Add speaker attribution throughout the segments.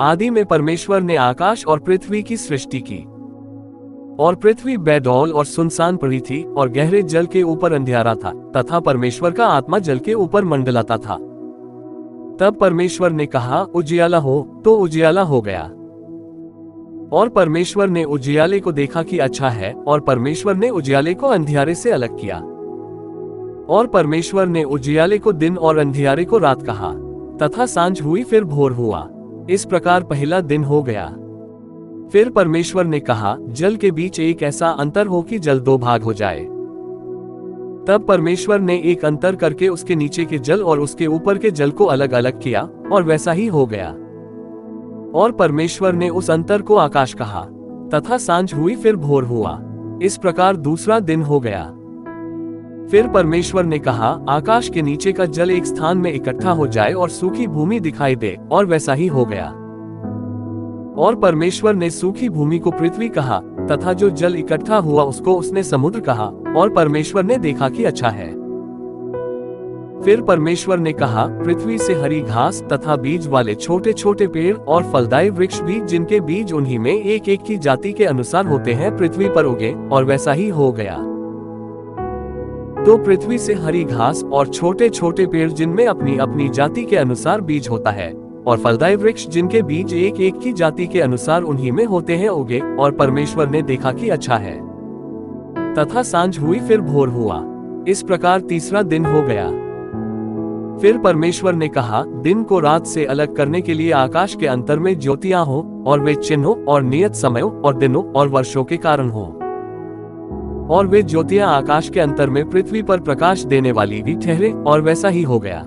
Speaker 1: आदि में परमेश्वर ने आकाश और पृथ्वी की सृष्टि की, और पृथ्वी बेडौल और सुनसान पड़ी थी, और गहरे जल के ऊपर अंधियारा था, तथा परमेश्वर का आत्मा जल के ऊपर मंडलाता था। तब परमेश्वर ने कहा, उजियाला हो, तो उजियाला हो गया। और परमेश्वर ने उजियाले को देखा कि अच्छा है, और परमेश्वर ने उजियाले को अंधियारे से अलग किया। और परमेश्वर ने उजियाले को दिन और अंधियारे को रात कहा। तथा सांझ हुई, फिर भोर हुआ। इस प्रकार पहला दिन हो गया। फिर परमेश्वर ने कहा, जल के बीच एक ऐसा अंतर हो कि जल दो भाग हो जाए। तब परमेश्वर ने एक अंतर करके उसके नीचे के जल और उसके ऊपर के जल को अलग अलग किया, और वैसा ही हो गया। और परमेश्वर ने उस अंतर को आकाश कहा। तथा सांझ हुई, फिर भोर हुआ। इस प्रकार दूसरा दिन हो गया। फिर परमेश्वर ने कहा, आकाश के नीचे का जल एक स्थान में इकट्ठा हो जाए और सूखी भूमि दिखाई दे, और वैसा ही हो गया। और परमेश्वर ने सूखी भूमि को पृथ्वी कहा, तथा जो जल इकट्ठा हुआ उसको उसने समुद्र कहा। और परमेश्वर ने देखा कि अच्छा है। फिर परमेश्वर ने कहा, पृथ्वी से हरी घास तथा बीज वाले छोटे छोटे पेड़ और फलदायी वृक्ष भी, जिनके बीज उन्हीं में एक एक की जाति के अनुसार होते हैं, पृथ्वी पर उगे, और वैसा ही हो गया। तो पृथ्वी से हरी घास और छोटे छोटे पेड़ जिनमें अपनी अपनी जाति के अनुसार बीज होता है, और फलदायी वृक्ष जिनके बीज एक एक की जाति के अनुसार उन्हीं में होते हैं, उगे। और परमेश्वर ने देखा कि अच्छा है। तथा सांझ हुई, फिर भोर हुआ। इस प्रकार तीसरा दिन हो गया। फिर परमेश्वर ने कहा, दिन को रात से अलग करने के लिए आकाश के अंतर में ज्योतियां हो, और वे चिन्हों और नियत समयों और दिनों और वर्षों के कारण हो। और वे ज्योतियां आकाश के अंतर में पृथ्वी पर प्रकाश देने वाली भी ठहरे, और वैसा ही हो गया।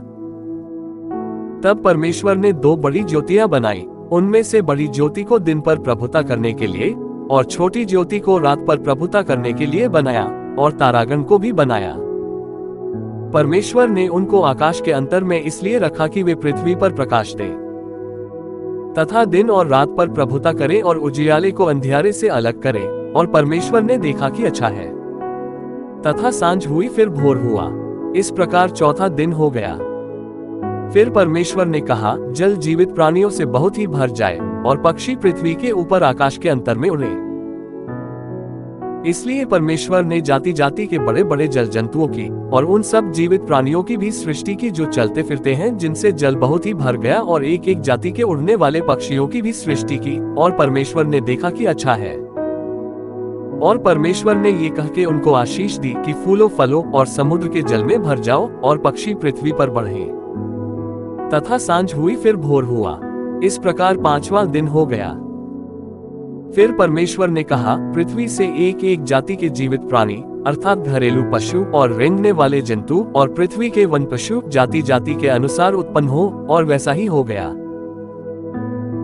Speaker 1: तब परमेश्वर ने दो बड़ी ज्योतियां बनाई। उनमें से बड़ी ज्योति को दिन पर प्रभुता करने के लिए, और छोटी ज्योति को रात पर प्रभुता करने के लिए बनाया, और तारागण को भी बनाया। परमेश्वर ने उनको आकाश के अंतर में इसलिए रखा कि वे पृथ्वी पर प्रकाश दें, तथा दिन और रात पर प्रभुता करें, और उजियाले को अंधियारे से अलग करें। और परमेश्वर ने देखा कि अच्छा है। तथा सांझ हुई, फिर भोर हुआ। इस प्रकार चौथा दिन हो गया। फिर परमेश्वर ने कहा, जल जीवित प्राणियों से बहुत ही भर जाए, और पक्षी पृथ्वी के ऊपर आकाश के अंतर में उड़े। इसलिए परमेश्वर ने जाति जाति के बड़े बड़े जल जंतुओं की और उन सब जीवित प्राणियों की भी सृष्टि की जो चलते फिरते हैं, जिनसे जल बहुत ही भर गया, और एक एक जाति के उड़ने वाले पक्षियों की भी सृष्टि की। और परमेश्वर ने देखा कि अच्छा है। और परमेश्वर ने ये कह के उनको आशीष दी कि फूलो फलो और समुद्र के जल में भर जाओ, और पक्षी पृथ्वी पर बढ़े। तथा सांझ हुई, फिर भोर हुआ। इस प्रकार पांचवा दिन हो गया। फिर परमेश्वर ने कहा, पृथ्वी से एक एक जाति के जीवित प्राणी, अर्थात घरेलू पशु और रेंगने वाले जंतु, और पृथ्वी के वन पशु जाति जाति के अनुसार उत्पन्न हो, और वैसा ही हो गया।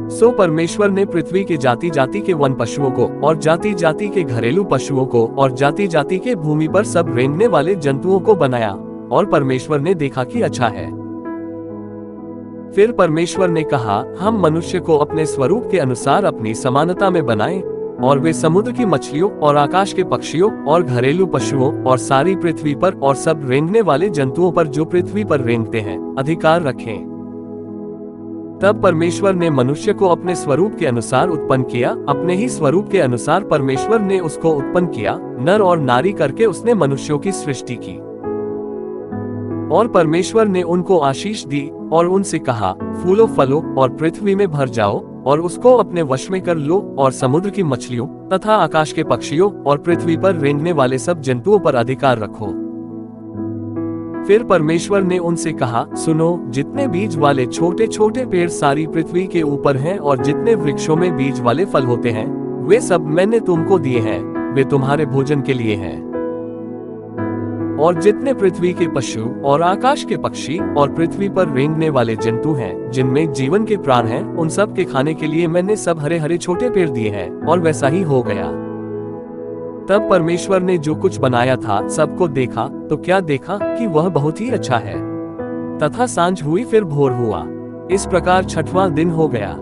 Speaker 1: सो परमेश्वर ने पृथ्वी के जाति जाति के वन पशुओं को, और जाति जाति के घरेलू पशुओं को, और जाति जाति के भूमि पर सब रेंगने वाले जंतुओं को बनाया। और परमेश्वर ने देखा कि अच्छा है। फिर परमेश्वर ने कहा, हम मनुष्य को अपने स्वरूप के अनुसार अपनी समानता में बनाएं, और वे समुद्र की मछलियों और आकाश के पक्षियों और घरेलू पशुओं और सारी पृथ्वी पर और सब रेंगने वाले जंतुओं पर जो पृथ्वी पर रेंगते हैं अधिकार रखें। तब परमेश्वर ने मनुष्य को अपने स्वरूप के अनुसार उत्पन्न किया, अपने ही स्वरूप के अनुसार परमेश्वर ने उसको उत्पन्न किया, नर और नारी करके उसने मनुष्यों की सृष्टि की। और परमेश्वर ने उनको आशीष दी, और उनसे कहा, फूलो फलो और पृथ्वी में भर जाओ, और उसको अपने वश में कर लो, और समुद्र की मछलियों तथा आकाश के पक्षियों और पृथ्वी पर रेंगने वाले सब जंतुओं पर अधिकार रखो। फिर परमेश्वर ने उनसे कहा, सुनो, जितने बीज वाले छोटे छोटे पेड़ सारी पृथ्वी के ऊपर हैं, और जितने वृक्षों में बीज वाले फल होते हैं, वे सब मैंने तुमको दिए हैं, वे तुम्हारे भोजन के लिए हैं। और जितने पृथ्वी के पशु और आकाश के पक्षी और पृथ्वी पर रेंगने वाले जंतु हैं, जिनमें जीवन के प्राण हैं, उन सब के खाने के लिए मैंने सब हरे हरे छोटे पेड़ दिए हैं। और वैसा ही हो गया। तब परमेश्वर ने जो कुछ बनाया था सबको देखा, तो क्या देखा कि वह बहुत ही अच्छा है। तथा सांझ हुई, फिर भोर हुआ। इस प्रकार छठवां दिन हो गया।